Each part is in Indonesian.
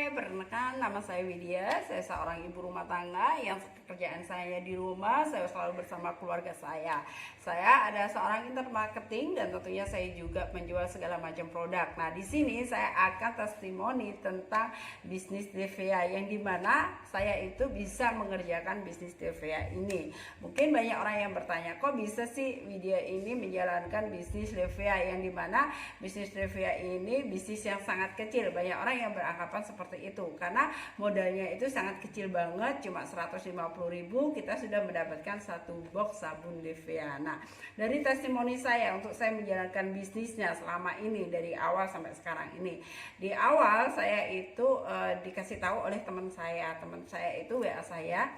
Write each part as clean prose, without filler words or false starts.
Hai, perkenalkan nama saya Widya. Saya seorang ibu rumah tangga yang pekerjaan saya di rumah. Saya selalu bersama keluarga saya. Saya ada seorang intern marketing dan tentunya saya juga menjual segala macam produk. Nah, di sini saya akan testimoni tentang bisnis DVA yang dimana saya itu bisa mengerjakan bisnis DVA ini. Mungkin banyak orang yang bertanya, kok bisa sih Widya ini menjalankan bisnis DVA yang dimana bisnis DVA ini bisnis yang sangat kecil. Banyak orang yang beranggapan seperti itu karena modalnya itu sangat kecil banget, cuma 150.000 kita sudah mendapatkan satu box sabun DVA. Nah, dari testimoni saya untuk saya menjalankan bisnisnya selama ini dari awal sampai sekarang ini. Di awal saya itu dikasih tahu oleh teman saya itu WA saya,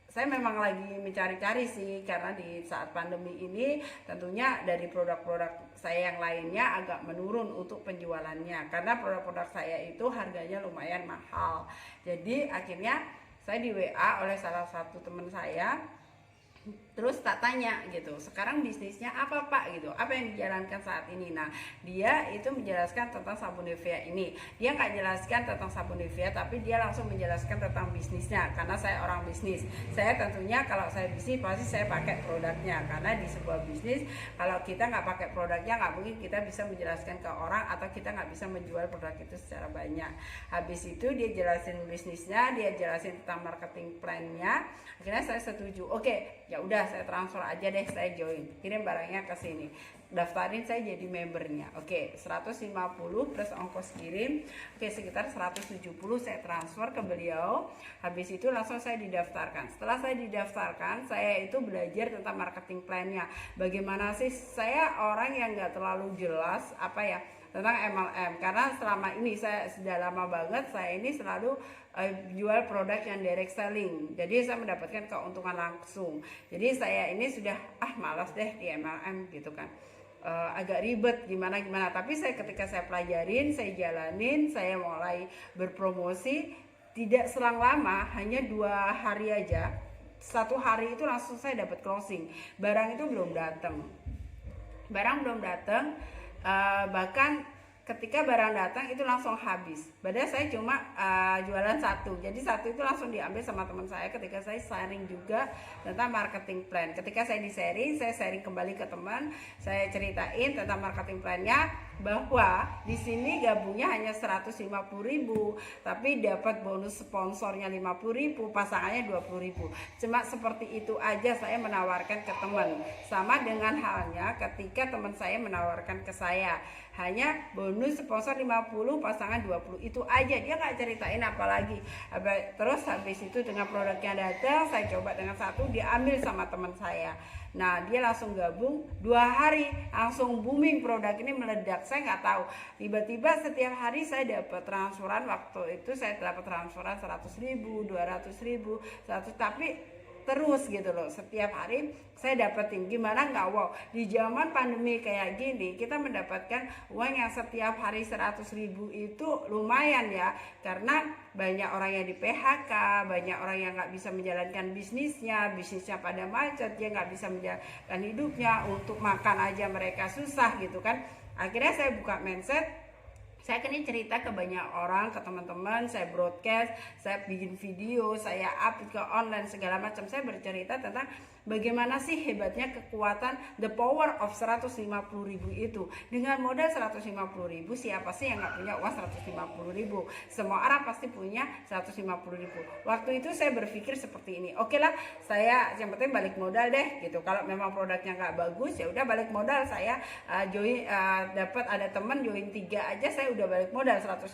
saya memang lagi mencari-cari sih, karena di saat pandemi ini tentunya dari produk-produk saya yang lainnya agak menurun untuk penjualannya karena produk-produk saya itu harganya lumayan mahal. Jadi akhirnya saya di WA oleh salah satu teman saya, terus tak tanya gitu, sekarang bisnisnya apa Pak gitu, apa yang dijalankan saat ini. Nah, dia itu menjelaskan tentang sabun Nivea ini. Dia nggak jelaskan tentang sabun Nivea, tapi dia langsung menjelaskan tentang bisnisnya. Karena saya orang bisnis, saya tentunya kalau saya bisnis pasti saya pakai produknya. Karena di sebuah bisnis kalau kita nggak pakai produknya, nggak mungkin kita bisa menjelaskan ke orang atau kita nggak bisa menjual produk itu secara banyak. Habis itu dia jelasin bisnisnya, dia jelasin tentang marketing plan-nya. Akhirnya saya setuju. Oke, ya udah, saya transfer aja deh, saya join, kirim barangnya ke sini, daftarin saya jadi membernya. Oke, 150 plus ongkos kirim, oke sekitar 170 saya transfer ke beliau. Habis itu langsung saya didaftarkan. Setelah saya didaftarkan, saya itu belajar tentang marketing plan-nya. Bagaimana sih, saya orang yang nggak terlalu jelas tentang MLM, karena selama ini saya sudah lama banget saya ini selalu jual produk yang direct selling, jadi saya mendapatkan keuntungan langsung. Jadi saya ini sudah malas deh di MLM gitu kan, agak ribet gimana. Tapi ketika saya pelajarin, saya jalanin, saya mulai berpromosi, tidak selang lama, hanya 2 hari aja, 1 hari itu langsung saya dapat closing. Barang belum datang, bahkan ketika barang datang itu langsung habis. Padahal saya cuma jualan satu, jadi satu itu langsung diambil sama teman saya ketika saya sharing juga tentang marketing plan. Ketika saya saya sharing kembali ke teman, saya ceritain tentang marketing plannya, bahwa di sini gabungnya hanya 150.000, tapi dapat bonus sponsornya 50.000, pasangannya 20.000. Cuma seperti itu aja saya menawarkan ke teman. Sama dengan halnya ketika teman saya menawarkan ke saya, hanya bonus sponsor 50, pasangan 20, itu aja, dia nggak ceritain apa lagi. Terus habis itu dengan produknya datang, saya coba dengan satu, diambil sama teman saya. Nah, dia langsung gabung 2 hari, langsung booming, produk ini meledak. Saya nggak tahu, tiba-tiba setiap hari saya dapat transferan. Waktu itu saya dapat transferan 100.000, 200.000, 100, tapi terus gitu loh, setiap hari saya dapetin. Gimana nggak wow, di zaman pandemi kayak gini kita mendapatkan uang yang setiap hari 100.000 itu lumayan ya, karena banyak orang yang di PHK, banyak orang yang nggak bisa menjalankan bisnisnya pada macet, dia nggak bisa menjalankan hidupnya, untuk makan aja mereka susah gitu kan. Akhirnya saya buka mindset, saya kini cerita ke banyak orang, ke teman-teman, saya broadcast, saya bikin video, saya upload ke online segala macam. Saya bercerita tentang bagaimana sih hebatnya kekuatan the power of 150.000 itu. Dengan modal 150.000, siapa sih yang nggak punya uang 150.000? Semua orang pasti punya 150.000. Waktu itu saya berpikir seperti ini, oke lah, saya yang penting balik modal deh gitu. Kalau memang produknya nggak bagus, ya udah balik modal. Saya join, dapat ada teman join 3 aja, saya udah balik modal 150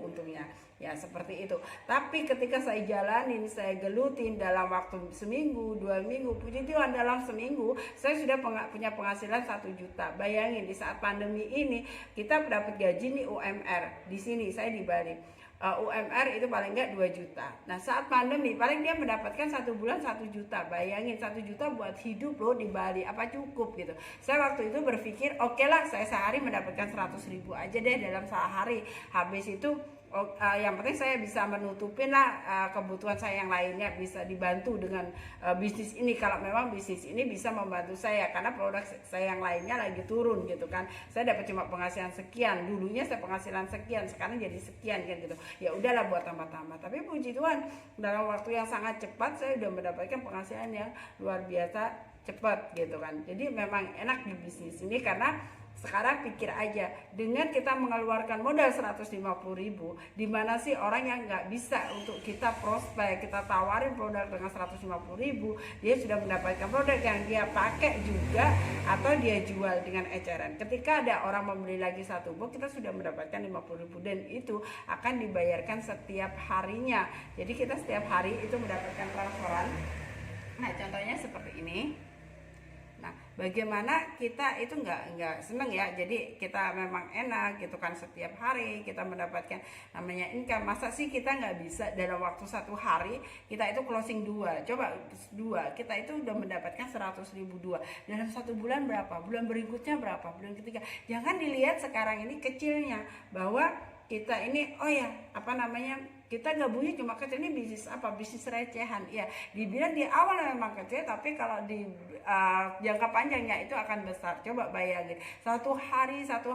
untungnya. Ya seperti itu. Tapi ketika saya jalanin, saya gelutin dalam waktu seminggu, 2 minggu, puji Tuhan dalam seminggu saya sudah punya penghasilan 1 juta. Bayangin, di saat pandemi ini kita dapat gaji nih UMR. Di sini saya di Bali, UMR itu paling enggak 2 juta. Nah, saat pandemi paling dia mendapatkan 1 bulan 1 juta. Bayangin, 1 juta buat hidup loh di Bali, apa cukup gitu. Saya waktu itu berpikir, oke lah, saya sehari mendapatkan 100.000 aja deh dalam sehari. Habis itu yang penting saya bisa menutupin lah kebutuhan saya yang lainnya, bisa dibantu dengan bisnis ini. Kalau memang bisnis ini bisa membantu saya, karena produk saya yang lainnya lagi turun gitu kan. Saya dapat cuma penghasilan sekian, dulunya saya penghasilan sekian, sekarang jadi sekian kan gitu. ya udahlah buat tambah-tambah. Tapi puji Tuhan dalam waktu yang sangat cepat saya udah mendapatkan penghasilan yang luar biasa cepat gitu kan. Jadi memang enak di bisnis ini karena sekarang pikir aja, dengan kita mengeluarkan modal 150.000, di mana sih orang yang nggak bisa untuk kita prospek, kita tawarin produk dengan 150.000, dia sudah mendapatkan produk yang dia pakai juga atau dia jual dengan eceran. Ketika ada orang membeli lagi satu box, kita sudah mendapatkan 50.000 dan itu akan dibayarkan setiap harinya. Jadi kita setiap hari itu mendapatkan transferan. Nah, contohnya seperti ini. Nah, bagaimana kita itu nggak seneng ya, jadi kita memang enak gitu kan, setiap hari kita mendapatkan namanya income. Masa sih kita nggak bisa dalam waktu satu hari kita itu closing 2, coba 2, kita itu udah mendapatkan 100.000 2 dalam satu bulan. Berapa bulan berikutnya, berapa bulan ketiga. Jangan dilihat sekarang ini kecilnya, bahwa kita ini kita gabungnya cuma kecil. Ini bisnis apa? Bisnis recehan ya, dibilang di awal memang kecil, tapi kalau di jangka panjangnya itu akan besar. Coba bayangin, satu hari 100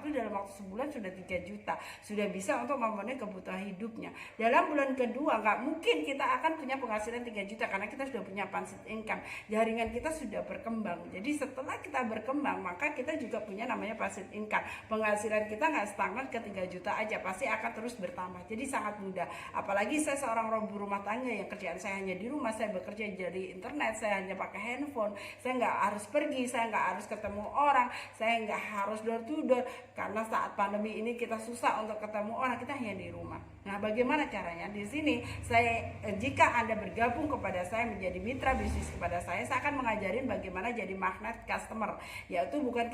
dalam waktu sebulan sudah 3 juta, sudah bisa untuk memenuhi kebutuhan hidupnya. Dalam bulan kedua nggak mungkin kita akan punya penghasilan 3 juta karena kita sudah punya passive income, jaringan kita sudah berkembang. Jadi setelah kita berkembang, maka kita juga punya namanya passive income. Penghasilan kita nggak stagnan ke 3 juta aja, pasti akan terus bertambah. Jadi sangat mudah. Apalagi saya seorang ibu rumah tangga yang kerjaan saya hanya di rumah, saya bekerja dari internet, saya hanya pakai handphone, saya nggak harus pergi, saya nggak harus ketemu orang, saya nggak harus door to door, karena saat pandemi ini kita susah untuk ketemu orang, kita hanya di rumah. Nah, bagaimana caranya? Di sini jika Anda bergabung kepada saya, menjadi mitra bisnis kepada saya akan mengajarin bagaimana jadi magnet customer. Yaitu bukan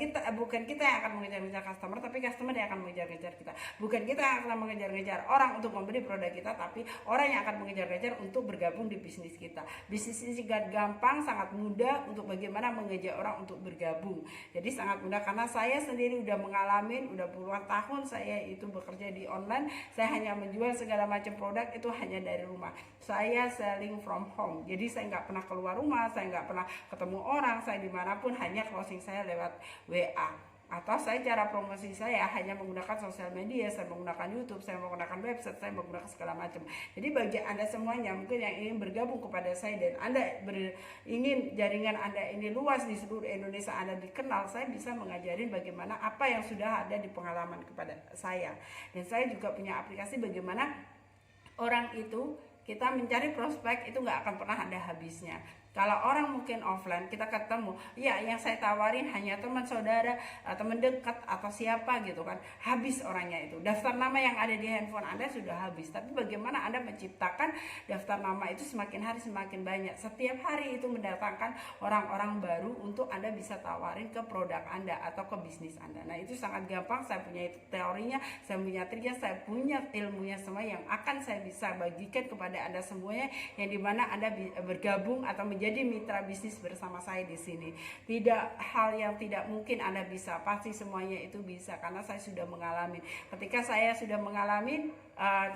kita yang akan mengejar-ngejar customer, tapi customer yang akan mengejar-ngejar kita. Bukan kita yang akan mengejar-ngejar orang untuk membeli produk kita, tapi orang yang akan mengejar-ngejar untuk bergabung di bisnis kita. Bisnis ini sangat gampang, sangat mudah untuk bagaimana mengejar orang untuk bergabung. Jadi sangat mudah karena saya sendiri udah mengalami, udah puluhan tahun saya itu bekerja di online. Saya hanya menjual segala macam produk itu hanya dari rumah. Saya selling from home. Jadi saya nggak pernah keluar rumah, saya nggak pernah ketemu orang, saya dimanapun hanya closing saya lewat WA. Atau saya cara promosi saya hanya menggunakan sosial media, saya menggunakan YouTube, saya menggunakan website, saya menggunakan segala macam. Jadi bagi Anda semuanya mungkin yang ingin bergabung kepada saya dan Anda ingin jaringan Anda ini luas di seluruh Indonesia, Anda dikenal, saya bisa mengajarin bagaimana apa yang sudah ada di pengalaman kepada saya. Dan saya juga punya aplikasi bagaimana orang itu kita mencari prospek itu nggak akan pernah ada habisnya. Kalau orang mungkin offline kita ketemu, ya yang saya tawarin hanya teman saudara, teman dekat atau siapa gitu kan, habis orangnya itu. Daftar nama yang ada di handphone Anda sudah habis. Tapi bagaimana Anda menciptakan daftar nama itu semakin hari semakin banyak. Setiap hari itu mendatangkan orang-orang baru untuk Anda bisa tawarin ke produk Anda atau ke bisnis Anda. Nah, itu sangat gampang. Saya punya itu teorinya, saya punya triknya, saya punya ilmunya semua yang akan saya bisa bagikan kepada Anda semuanya, yang dimana Anda bergabung atau menjadi mitra bisnis bersama saya di sini. Tidak hal yang tidak mungkin Anda bisa, pasti semuanya itu bisa karena saya sudah mengalami. Ketika saya sudah mengalami,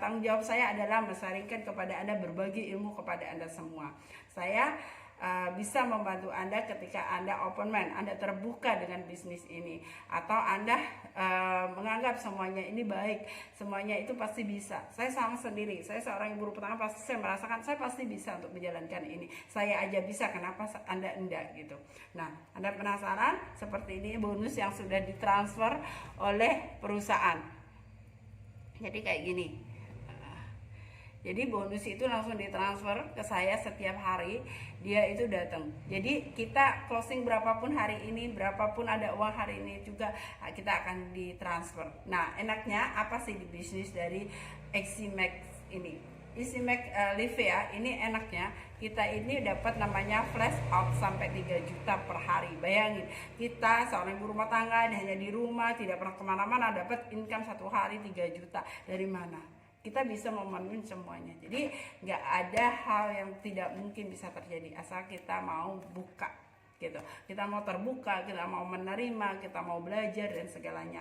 tanggung jawab saya adalah mensaringkan kepada Anda, berbagi ilmu kepada Anda semua. Saya bisa membantu Anda ketika Anda open mind, Anda terbuka dengan bisnis ini, atau Anda menganggap semuanya ini baik, semuanya itu pasti bisa. Saya sama sendiri, saya seorang ibu rumah tangga, pasti saya merasakan saya pasti bisa untuk menjalankan ini. Saya aja bisa, kenapa Anda enggak gitu. Nah, Anda penasaran? Seperti ini bonus yang sudah ditransfer oleh perusahaan. Jadi kayak gini. Jadi bonus itu langsung ditransfer ke saya setiap hari, dia itu datang. Jadi kita closing berapapun hari ini, berapapun ada uang hari ini juga kita akan ditransfer. Nah, enaknya apa sih di bisnis dari Easymax ini? Easymax Live ya, ini enaknya kita ini dapat namanya flash out sampai 3 juta per hari. Bayangin, kita seorang ibu rumah tangga hanya di rumah, tidak pernah kemana-mana, dapat income satu hari 3 juta. Dari mana? Kita bisa memenuhi semuanya. Jadi nggak ada hal yang tidak mungkin bisa terjadi asal kita mau buka gitu. Kita mau terbuka, kita mau menerima, kita mau belajar dan segalanya.